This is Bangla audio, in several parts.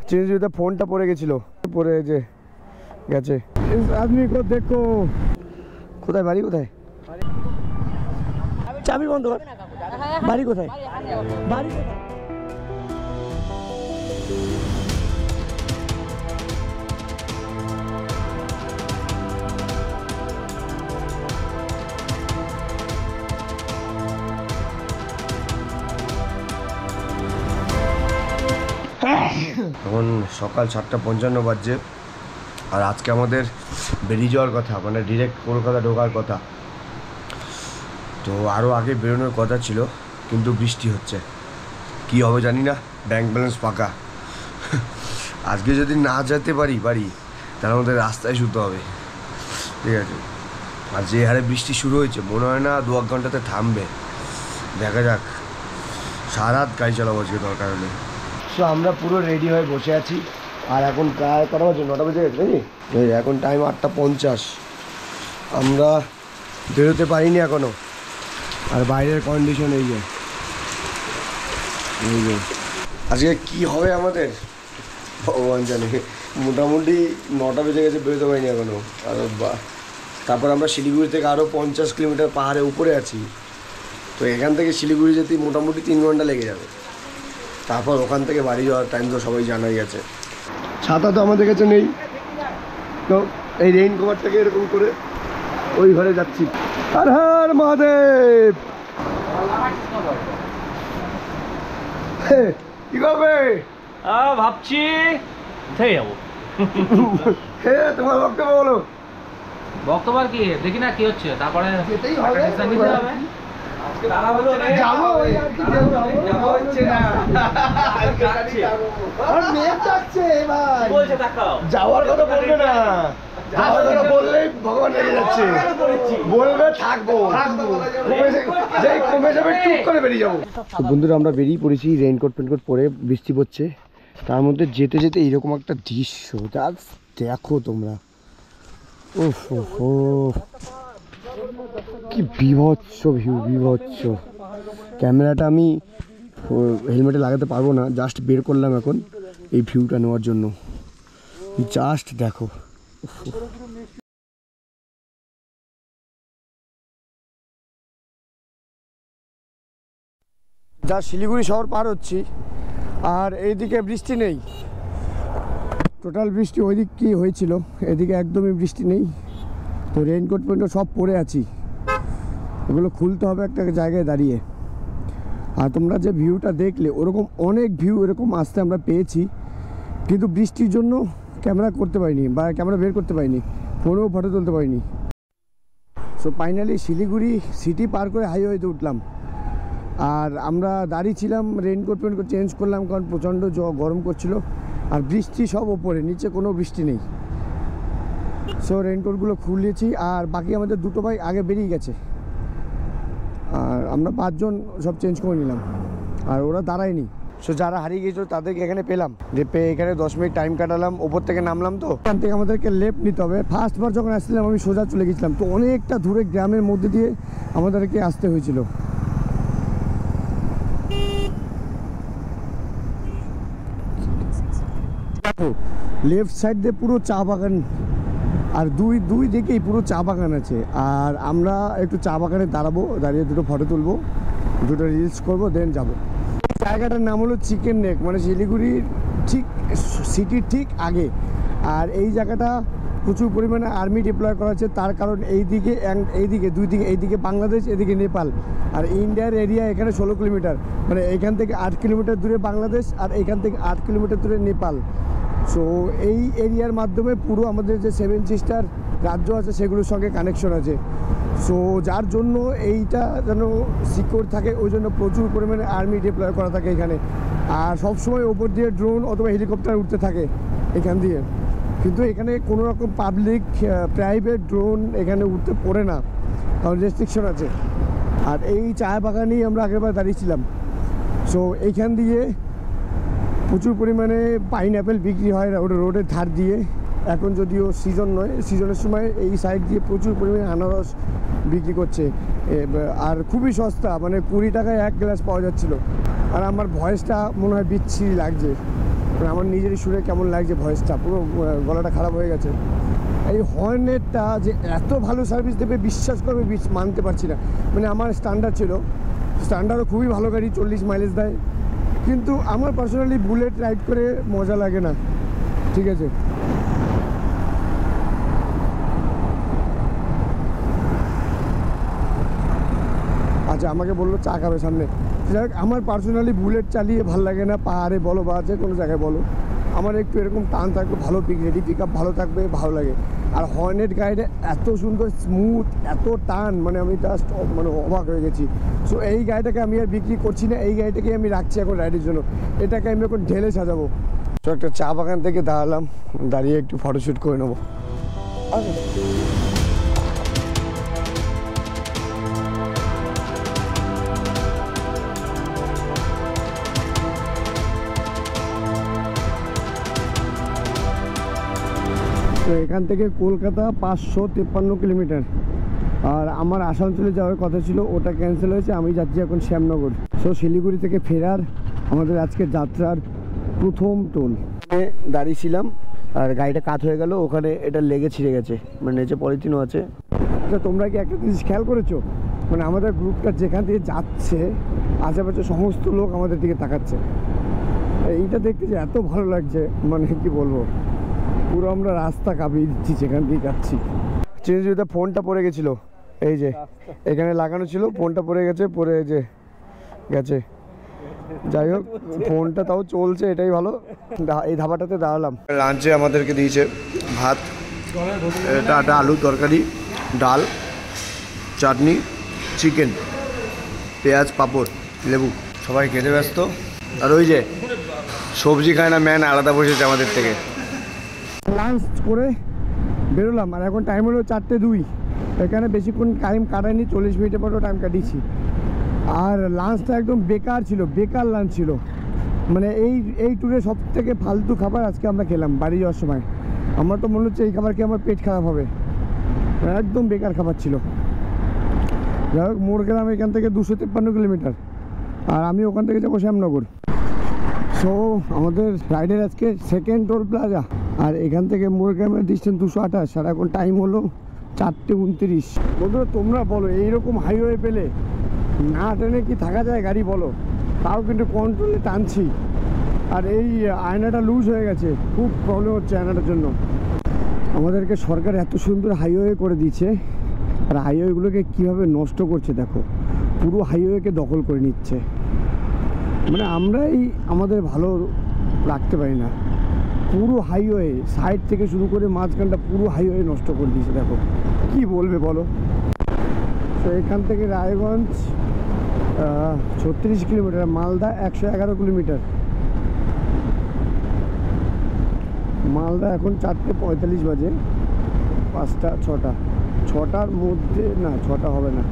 চিরঞ্জিবিতে ফোনটা পড়ে গেছিল, পড়ে যে গেছে। আদমি কো দেখো। কোথায় বাড়ি, কোথায়? চাবি বন্ধ কর। বাড়ি কোথায়? বাড়ি কোথায়? এখন সকাল 7:55 বাজছে, আর আজকে আমাদের বেরিয়ে যাওয়ার কথা, মানে ডিরেক্ট কলকাতা ঢোকার কথা। তো আরও আগে বেরোনোর কথা ছিল, কিন্তু বৃষ্টি হচ্ছে, কি হবে জানি না। ব্যাংক ব্যালেন্স ফাঁকা। আজকে যদি না যেতে পারি বাড়ি, তাহলে আমাদের রাস্তায় শুতে হবে, ঠিক আছে। আর যে হারে বৃষ্টি শুরু হয়েছে, মনে হয় না 2-1 ঘন্টাতে থামবে। দেখা যাক, সারা রাত গাড়ি চালাবো আজকে দরকার হলে। তো আমরা পুরো রেডি হয়ে বসে আছি, আর এখন প্রায় কটা বাজে? 9টা বেজে গেছে নাকি? এখন টাইম 8:50। আমরা বেরোতে পারিনি এখনও, আর বাইরের কন্ডিশন এই যে। আজকে কি হবে আমাদের ভগবান জানে। মোটামুটি 9টা বেজে গেছে, বেরোতে পারিনি এখনও। আর তারপর আমরা শিলিগুড়ি থেকে আরও 50 কিলোমিটার পাহাড়ে উপরে আছি। তো এখান থেকে শিলিগুড়ি যেতে মোটামুটি 3 ঘন্টা লেগে যাবে। তারপর ওখান থেকে বাড়ি যাওয়ার টাইম তো সবাই জানাই আছে। ছাতা তো আমাদের কাছে নেই, তো এই রেইন কভারটাকে এরকম করে ওই ঘরে যাচ্ছি। হর হর মহাদেব। কি করবে? ভাবছি কোথায় যাবো। তোমার বক্তব্য বলো। বক্তব্য কি দেখি না কি হচ্ছে, তারপরে যাওয়ার কথা বলবে না, যাওয়ার কথা বললেই ভগবান রেগে যাচ্ছে। বলবে থাকবো, যেই কমে যাবে টুক করে বেরিয়ে যাবো। তো বন্ধুরা, আমরা বেরিয়ে পড়েছি রেইনকোট ফেনকোট পরে, বৃষ্টি পড়ছে। তার মধ্যে যেতে যেতে এইরকম একটা দৃশ্য জাস্ট দেখো তোমরা। ওহ হো, কি বিভৎস ভিউ, বিভৎস। ক্যামেরাটা আমি হেলমেটে লাগাতে পারবো না, জাস্ট বের করলাম এখন এই ভিউটা নেওয়ার জন্য। জাস্ট দেখো। যা শিলিগুড়ি শহর পার হচ্ছি, আর এইদিকে বৃষ্টি নেই, টোটাল বৃষ্টি ওই দিক কি হয়েছিল, এদিকে একদমই বৃষ্টি নেই। তো রেইনকোট পেন্টও সব পরে আছি, এগুলো খুলতে হবে একটা জায়গায় দাঁড়িয়ে। আর তোমরা যে ভিউটা দেখলে, ওরকম অনেক ভিউ এরকম আসতে আমরা পেয়েছি, কিন্তু বৃষ্টির জন্য ক্যামেরা করতে পারিনি, বা ক্যামেরা বের করতে পারিনি, ফোনেও ফটো তুলতে পারিনি। সো ফাইনালি শিলিগুড়ি সিটি পার করে হাইওয়েতে উঠলাম, আর আমরা দাঁড়িয়ে ছিলাম, রেইনকোট পেন্টকোট চেঞ্জ করলাম, কারণ প্রচণ্ড গরম করছিল, আর বৃষ্টি সব ওপরে, নিচে কোনো বৃষ্টি নেই। সো রেইনকোটগুলো খুলিয়েছি, আর বাকি আমাদের 2 ভাই আগে বেরিয়ে গেছে, আর আমরা 5 জন সব চেঞ্জ করে নিলাম, আর ওরা দাঁড়ায়নি। সো যারা হারিয়ে গিয়েছিল তাদেরকে এখানে পেলাম, যে পেয়ে এখানে 10 মিনিট টাইম কাটালাম, ওপর থেকে নামলাম। তো এখান থেকে আমাদেরকে লেফট নিতে হবে। ফার্স্টবার যখন আসছিলাম আমি সোজা চলে গেছিলাম, তো অনেকটা দূরে গ্রামের মধ্যে দিয়ে আমাদেরকে আসতে হয়েছিল। দেখো লেফট সাইড দিয়ে পুরো চা বাগান, আর দুই দিকেই পুরো চা বাগান আছে। আর আমরা একটু চা বাগানে দাঁড়াবো, দাঁড়িয়ে 2টো ফটো তুলবো, 2টো রিলস করবো, দেন যাবো। জায়গাটার নাম হলো চিকেন নেক, মানে শিলিগুড়ির ঠিক সিটির ঠিক আগে। আর এই জায়গাটা প্রচুর পরিমাণে আর্মি ডিপ্লয় করা হচ্ছে, তার কারণ এইদিকে 2 দিকে, এইদিকে বাংলাদেশ, এদিকে নেপাল, আর ইন্ডিয়ার এরিয়া এখানে 16 কিলোমিটার, মানে এখান থেকে 8 কিলোমিটার দূরে বাংলাদেশ, আর এখান থেকে 8 কিলোমিটার দূরে নেপাল। সো এই এরিয়ার মাধ্যমে পুরো আমাদের যে 7 সিস্টার রাজ্য আছে সেগুলোর সঙ্গে কানেকশন আছে। সো যার জন্য এইটা যেন সিকিউর থাকে, ওই জন্য প্রচুর পরিমাণে আর্মি ডিপ্লয় করা থাকে এখানে। আর সবসময় ওপর দিয়ে ড্রোন অথবা হেলিকপ্টার উঠতে থাকে এখান দিয়ে, কিন্তু এখানে কোনো রকম পাবলিক প্রাইভেট ড্রোন এখানে উঠতে পড়ে না, কারণ রেস্ট্রিকশন আছে। আর এই চা বাগানেই আমরা আগেরবার দাঁড়িয়েছিলাম। সো এইখান দিয়ে প্রচুর পরিমাণে পাইনঅ্যাপেল বিক্রি হয় রোডের ধার দিয়ে। এখন যদিও সিজন নয়, সিজনের সময় এই সাইড দিয়ে প্রচুর পরিমাণে আনারস বিক্রি করছে, আর খুবই সস্তা, মানে 20 টাকায় 1 গ্লাস পাওয়া যাচ্ছিল। আর আমার ভয়েসটা মনে হয় বিচ্ছিরি লাগছে, মানে আমার নিজেরই শুনে কেমন লাগছে, ভয়েসটা পুরো গলাটা খারাপ হয়ে গেছে। এই হর্নেটটা যে এত ভালো সার্ভিস দেবে বিশ্বাস করবে, মানতে পারছি না। মানে আমার স্ট্যান্ডার্ডও খুবই ভালো গাড়ি, 40 মাইলেজ দেয়, কিন্তু আমার পার্সোনালি বুলেট রাইড করে মজা লাগে না। ঠিক আছে, আচ্ছা আমাকে বললো চা খাবে সামনে। যাই হোক, আমার পার্সোনালি বুলেট চালিয়ে ভালো লাগে না, পাহাড়ে বলো বা যে কোনো জায়গায় বলো, আমার একটু এরকম টান থাকবে, ভালো রেডি পিক আপ ভালো থাকবে, ভালো লাগে। আর হর্নেট গাড়িটা এত সুন্দর স্মুথ, এত টান, মানে আমি জাস্ট মানে অবাক হয়ে গেছি। সো এই গাড়িটাকে আমি আর বিক্রি করছি না, এই গাড়িটাকে আমি রাখছি এখন রাইডের জন্য। এটাকে আমি এখন ঢেলে সাজাবো। তো একটা চা বাগান থেকে দাঁড়ালাম, দাঁড়িয়ে একটু ফটোশ্যুট করে নেবো। তো এখান থেকে কলকাতা 553 কিলোমিটার, আর আমার আসানসোলে যাওয়ার কথা ছিল, ওটা ক্যান্সেল হয়েছে। আমি যাচ্ছি এখন শ্যামনগর। সো শিলিগুড়ি থেকে ফেরার আমাদের আজকে যাত্রার প্রথম টোল। দাঁড়িয়েছিলাম আর গাড়িটা কাত হয়ে গেল, ওখানে এটা লেগে ছিঁড়ে গেছে, মানে নিচে পলিথিনও আছে। আচ্ছা তোমরা কি একটা জিনিস খেয়াল করেছো, মানে আমাদের গ্রুপটা যেখান দিয়ে যাচ্ছে আশেপাশে সমস্ত লোক আমাদের দিকে তাকাচ্ছে। এইটা দেখতে যে এত ভালো লাগছে, মানে কি বলবো, পুরো আমরা রাস্তা কাঁপিয়ে দিচ্ছি যেখান দিয়ে যাচ্ছি। চিরঞ্জিবিতে ফোনটা পড়ে গেছিলো, এই যে এখানে লাগানো ছিল, ফোনটা পড়ে গেছে, পড়ে যে গেছে। যাই হোক, ফোনটা তাও চলছে, এটাই ভালো। এই ধাবাটাতে দাঁড়ালাম। লাঞ্চে আমাদেরকে দিয়েছে ভাত, এটা একটা আলুর তরকারি, ডাল, চাটনি, চিকেন, পেঁয়াজ, পাঁপড়, লেবু। সবাই খেতে ব্যস্ত। আর ওই যে সবজি খায় না ম্যান আলাদা বসেছে আমাদের থেকে। লাঞ্চ করে বেরোলাম, আর এখন টাইম হলো 4:02। এখানে বেশিক্ষণ টাইম কাটায়নি, 40 মিনিটের পরেও টাইম কাটিয়েছি। আর লাঞ্চটা একদম বেকার ছিল, বেকার লাঞ্চ ছিল। মানে এই ট্যুরে সব থেকে ফালতু খাবার আজকে আমরা খেলাম বাড়ি যাওয়ার সময়। আমার তো মনে হচ্ছে এই খাবার খেয়ে আমার পেট খারাপ হবে, একদম বেকার খাবার ছিল। যাই হোক, মোড় গেলাম এখান থেকে 253 কিলোমিটার, আর আমি ওখান থেকে যাবো শ্যামনগর। সো আমাদের রাইডের আজকে সেকেন্ড টোল প্লাজা, আর এখান থেকে মোরগ্রামের ডিস্টেন্স 228, আর এখন টাইম হলো 4:29। বন্ধুরা তোমরা বলো, এইরকম হাইওয়ে পেলে না টেনে কি থাকা যায় গাড়ি বলো? তাও কিন্তু কন্ট্রোলে টানছি। আর এই আয়নাটা লুজ হয়ে গেছে, খুব প্রবলেম হচ্ছে আয়নাটার জন্য। আমাদেরকে সরকার এত সুন্দর হাইওয়ে করে দিচ্ছে, আর হাইওয়েগুলোকে কীভাবে নষ্ট করছে দেখো, পুরো হাইওয়েকে দখল করে নিচ্ছে। মানে আমরাই আমাদের ভালো রাখতে পারি না, পুরো হাইওয়ে সাইড থেকে শুরু করে মাঝখানটা পুরো হাইওয়ে নষ্ট করে দিয়েছে। দেখো কি বলবে বলো। তো এখান থেকে রায়গঞ্জ 36 কিলোমিটার, মালদা 111 কিলোমিটার। মালদা এখন 4:45 বাজে, 5টা 6টার মধ্যে, না 6টা হবে না,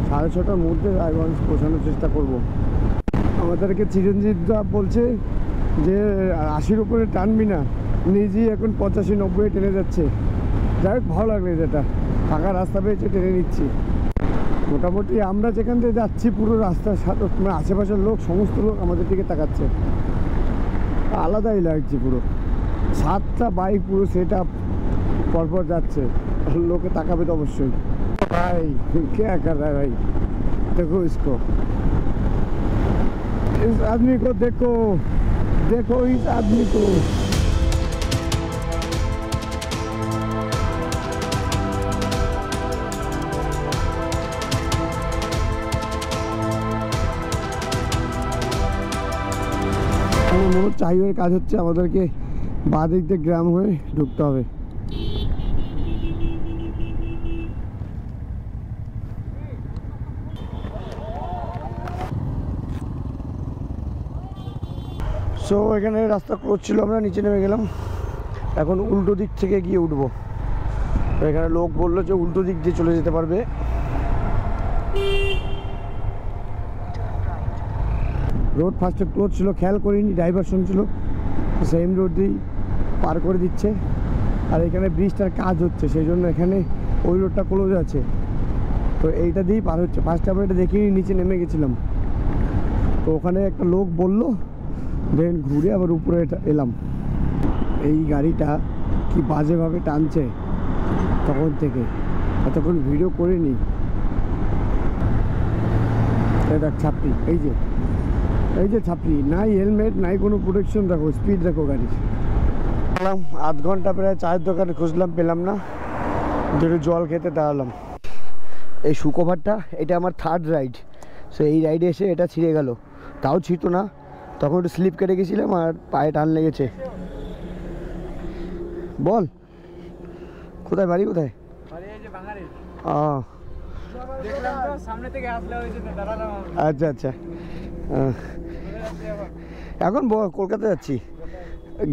6:30টার মধ্যে রায়গঞ্জ পৌঁছানোর চেষ্টা করব। আমাদেরকে চিরঞ্জিতদা বলছে যে 80-র উপরে টানবি না, নিজেই এখন 85-90 টেনে যাচ্ছে। যাই হোক, ভালো লাগলো যেটা, ফাঁকা রাস্তা পেয়েছে টেনে নিচ্ছি। মোটামুটি আমরা যেখান থেকে যাচ্ছি পুরো রাস্তার সাথে মানে আশেপাশের লোক, সমস্ত লোক আমাদের দিকে তাকাচ্ছে, আলাদাই লাগছে পুরো। 7টা বাইক পুরো সেট আপ পরপর যাচ্ছে, লোকে তাকাবে তো অবশ্যই। ভাই কে কর रहा है भाई, देखो इसको, इस आदमी को देखो, देखो इस आदमी को। মনে হচ্ছে হাইওয়ের কাজ হচ্ছে, আমাদেরকে বাঁ দিক দিয়ে গ্রাম হয়ে ঢুকতে হবে। সো এখানে রাস্তা ক্লোজ ছিল, আমরা নিচে নেমে গেলাম, এখন উল্টো দিক থেকে গিয়ে উঠবো। তো এখানে লোক বললো যে উল্টো দিক দিয়ে চলে যেতে পারবে। রোড ফার্স্টে ক্লোজ ছিল, খেয়াল করিনি, ডাইভারশন ছিল, সেম রোড দিয়েই পার করে দিচ্ছে। আর এখানে ব্রিজটার কাজ হচ্ছে, সেই জন্য এখানে ওই রোডটা ক্লোজ আছে, তো এইটা দিয়েই পার হচ্ছে। ফার্স্টে আমরা এটা দেখিনি, নিচে নেমে গেছিলাম, তো ওখানে একটা লোক বললো দেন ঘুরে আবার উপরে এলাম। এই গাড়িটা কি বাজেভাবে টানছে তখন থেকে, এতক্ষণ ভিডিও করিনি। দেখ ছাপড়ি, এই যে ছাপড়ি, নাই হেলমেট নাই কোনো প্রোটেকশন, দেখো স্পিড দেখো গাড়ির। আধ ঘন্টা প্রায় চায়ের দোকানে খুঁজলাম, পেলাম না, একটু জল খেতে দাঁড়ালাম। এই সুকোভারটা এটা আমার থার্ড রাইড। সো এই রাইডে এসে এটা ছিঁড়ে গেল, তাও ছিঁড়তো না, তখন একটু স্লিপ কেটে গেছিলাম আর পায়ে টান লেগেছে। বল কোথায় বাড়ি, কোথায়? আচ্ছা আচ্ছা, এখন কলকাতা যাচ্ছি,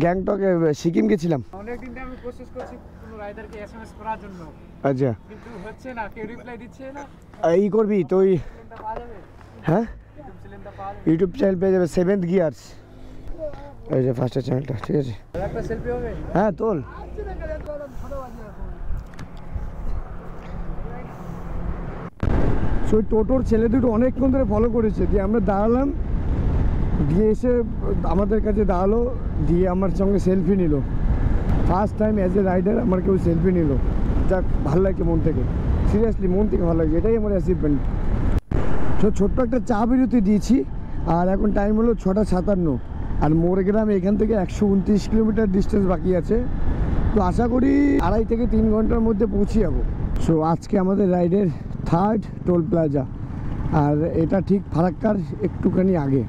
গ্যাংটকে, সিকিম গেছিলাম। অনেকদিন থেকে আমি কোশিশ করছি কোনো রাইডারকে এসএমএস করার জন্য, আচ্ছা কিন্তু হচ্ছে না, কেউ রিপ্লাই দিচ্ছে না। এই করবি তুই? চ্যানেলটা পাওয়া যাবে? হ্যাঁ, ইউটিউব চ্যানেলটা পাওয়া যাবে? ইউটিউব চ্যানেল পেয়ে যাবে, 7th গিয়ার্স, এই যে ফার্স্টের চ্যানেলটা, ঠিক আছে? একটা সেলফি হবে? হ্যাঁ তোল। সো টোটোর ছেলে দুটো অনেকক্ষণ ধরে ফলো করেছে, দিয়ে আমরা দাঁড়ালাম, দিয়ে এসে আমাদের কাছে দাঁড়ালো, দিয়ে আমার সঙ্গে সেলফি নিল। First time as a rider আমার কেউ সেলফি নিল, যাক ভালো লাগছে মন থেকে, সিরিয়াসলি মন থেকে ভালো লাগছে, এটাই আমার অ্যাচিভমেন্ট। সো ছোট্ট একটা চা বিরতি দিয়েছি, আর এখন টাইম হলো 6:57, আর মোরগ্রাম এখান থেকে 129 কিলোমিটার ডিস্টেন্স বাকি আছে। তো আশা করি 2.5 থেকে 3 ঘন্টার মধ্যে পৌঁছে যাবো। সো আজকে আমাদের রাইডের থার্ড টোল প্লাজা, আর এটা ঠিক ফারাক্কার একটুখানি আগে।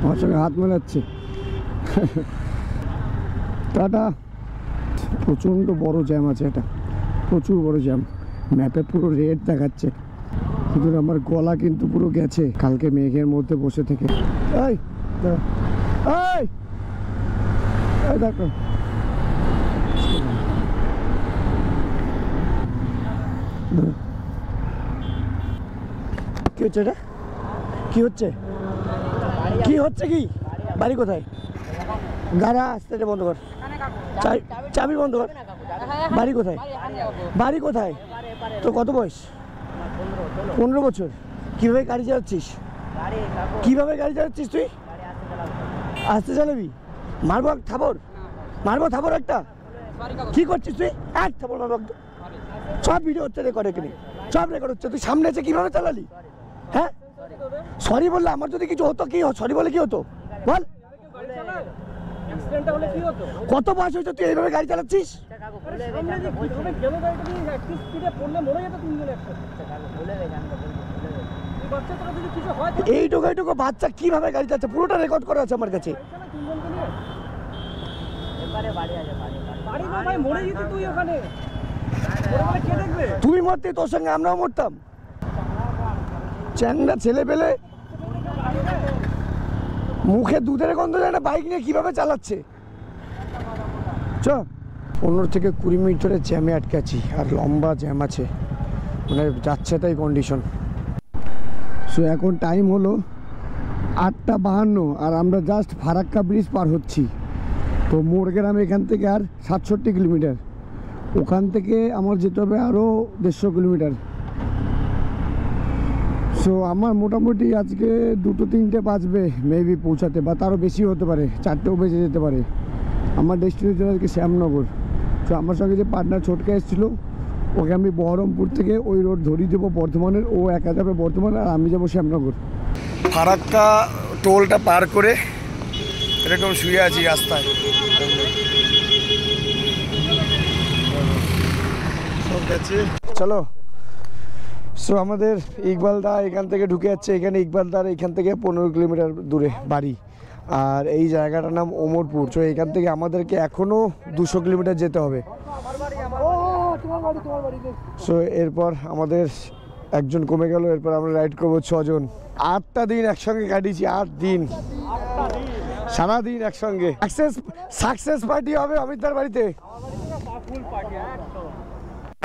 আমার সঙ্গে হাত মেলাচ্ছে, টাটা। প্রচণ্ড বড় জ্যাম আছে, এটা প্রচুর বড় জ্যাম, ম্যাপে পুরো রেড দেখাচ্ছে, কিন্তু আমার গলা কিন্তু পুরো গেছে কালকে মেঘের মধ্যে বসে থেকে। এই দেখো কি হচ্ছে, এটা কি হচ্ছে, কি হচ্ছে, কি বাড়ি কোথায়? গাড়া আসতে বন্ধ কর, চাবি বন্ধ কর। বাড়ি কোথায়, বাড়ি কোথায়? তোর কত বয়স? 15 বছর। কিভাবে গাড়ি চালাচ্ছিস, কিভাবে গাড়ি চালাচ্ছিস তুই? আসতে চালাবি? মারবো থাপড়, মারবো থাপড় একটা। কি করছিস তুই? এক থাপড় মারবো। সব ভিডিও হচ্ছে, রেকর্ড, এখানে সব রেকর্ড হচ্ছে। তুই সামনে এসে কিভাবে চালালি? হ্যাঁ, সরি বললে আমার যদি কিছু হতো, কি সরি বলে কি হতো বল? কত বয়স হয়েছে তুই এইভাবে গাড়ি চালাচ্ছিস? এইটুকু বাচ্চা কিভাবে গাড়ি চালাচ্ছে, পুরোটা রেকর্ড করা আছে আমার কাছে। তুই মরতি, তোর সঙ্গে আমরাও মরতাম। চ্যাংড়া ছেলে পেলে মুখে দুধের গন্ধ যায় না, বাইক নিয়ে কিভাবে চালাচ্ছে। চ 15 থেকে 20 মিনিট ধরে জ্যামে আটকে আছি, আর লম্বা জ্যাম আছে, মানে যাচ্ছে তাই কন্ডিশন। সো এখন টাইম হলো 8:52, আর আমরা জাস্ট ফারাক্কা ব্রিজ পার হচ্ছি। তো মোরগ্রাম এখান থেকে আর 67 কিলোমিটার, ওখান থেকে আমার যেতে হবে আরও 150 কিলোমিটার। সো আমার মোটামুটি আজকে 2-3টে বাজবে মেবি পৌঁছাতে, বা তারও বেশি হতে পারে, 4টেও বেজে যেতে পারে। আমার ডেস্টিনেশন আজকে শ্যামনগর। তো আমার সঙ্গে যে পার্টনার ছোটকা এসেছিলো, ওকে আমি বহরমপুর থেকে ওই রোড ধরিয়ে দেবো বর্ধমানের, ও একা যাবে বর্ধমান আর আমি যাবো শ্যামনগর। ফারাক্কা টোলটা পার করে এরকম শুয়ে আছি রাস্তায়। চলো। সো আমাদের ইকবালদা এখান থেকে ঢুকে যাচ্ছে, এখানে ইকবালদার এখান থেকে 15 কিলোমিটার দূরে বাড়ি, আর এই জায়গাটার নাম ওমরপুর। সো এখান থেকে আমাদেরকে এখনও 200 কিলোমিটার যেতে হবে। সো এরপর আমাদের একজন কমে গেল, এরপর আমরা রাইড করবো 6 জন। 8টা দিন একসঙ্গে কাটিয়েছি, 8 দিন, সারাদিন একসঙ্গে। সাকসেস পার্টি হবে অমিতদার বাড়িতে।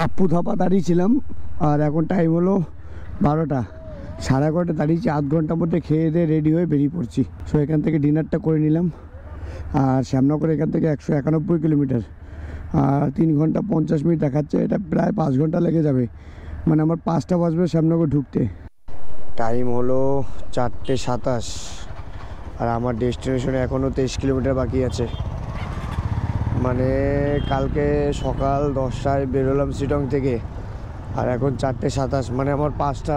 আপু ধাপা দাঁড়িয়েছিলাম, আর এখন টাইম হলো 12টা, 11:30 দাঁড়িয়েছি। আধ ঘন্টার মধ্যে খেয়ে দিয়ে রেডি হয়ে বেরিয়ে পড়ছি। সো এখান থেকে ডিনারটা করে নিলাম, আর শ্যামনগর এখান থেকে 191 কিলোমিটার, আর 3 ঘন্টা 50 মিনিট দেখাচ্ছে, এটা প্রায় 5 ঘন্টা লেগে যাবে, মানে আমার 5টা বাজবে শ্যামনগর ঢুকতে। টাইম হলো 4:27 আর আমার ডেস্টিনেশনে এখনও 23 কিলোমিটার বাকি আছে। মানে কালকে সকাল 10টায় বেরোলাম শিটং থেকে, আর এখন 4:27, মানে আমার 5টা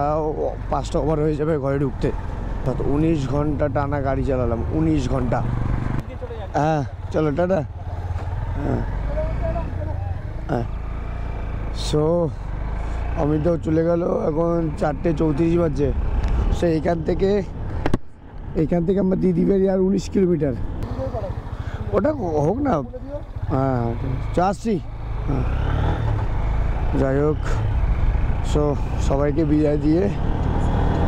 ওভার হয়ে যাবে ঘরে ঢুকতে। 19 ঘন্টা টানা গাড়ি চালালাম, 19 ঘন্টা। হ্যাঁ চলো টাটা। হ্যাঁ হ্যাঁ সো আমি তো চলে গেল, এখন 4:34 বাজছে। সো এইখান থেকে আমার দিদিবাড়ি আর 19 কিলোমিটার। ওটা হোক না, হ্যাঁ আসছি। হ্যাঁ যাই হোক, সো সবাইকে বিদায় দিয়ে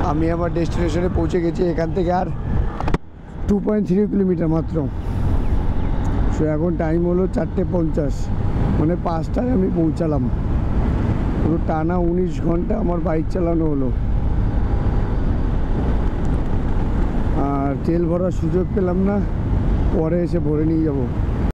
আমি আমার ডেস্টিনেশনে পৌঁছে গেছি। এখান থেকে আর 2.3 কিলোমিটার মাত্র। সো এখন টাইম হলো 4:50, মানে 5টায় আমি পৌঁছালাম। পুরো টানা 19 ঘন্টা আমার বাইক চালানো হলো, আর তেল ভরার সুযোগ পেলাম না, পরে এসে ভরে নিয়ে যাব।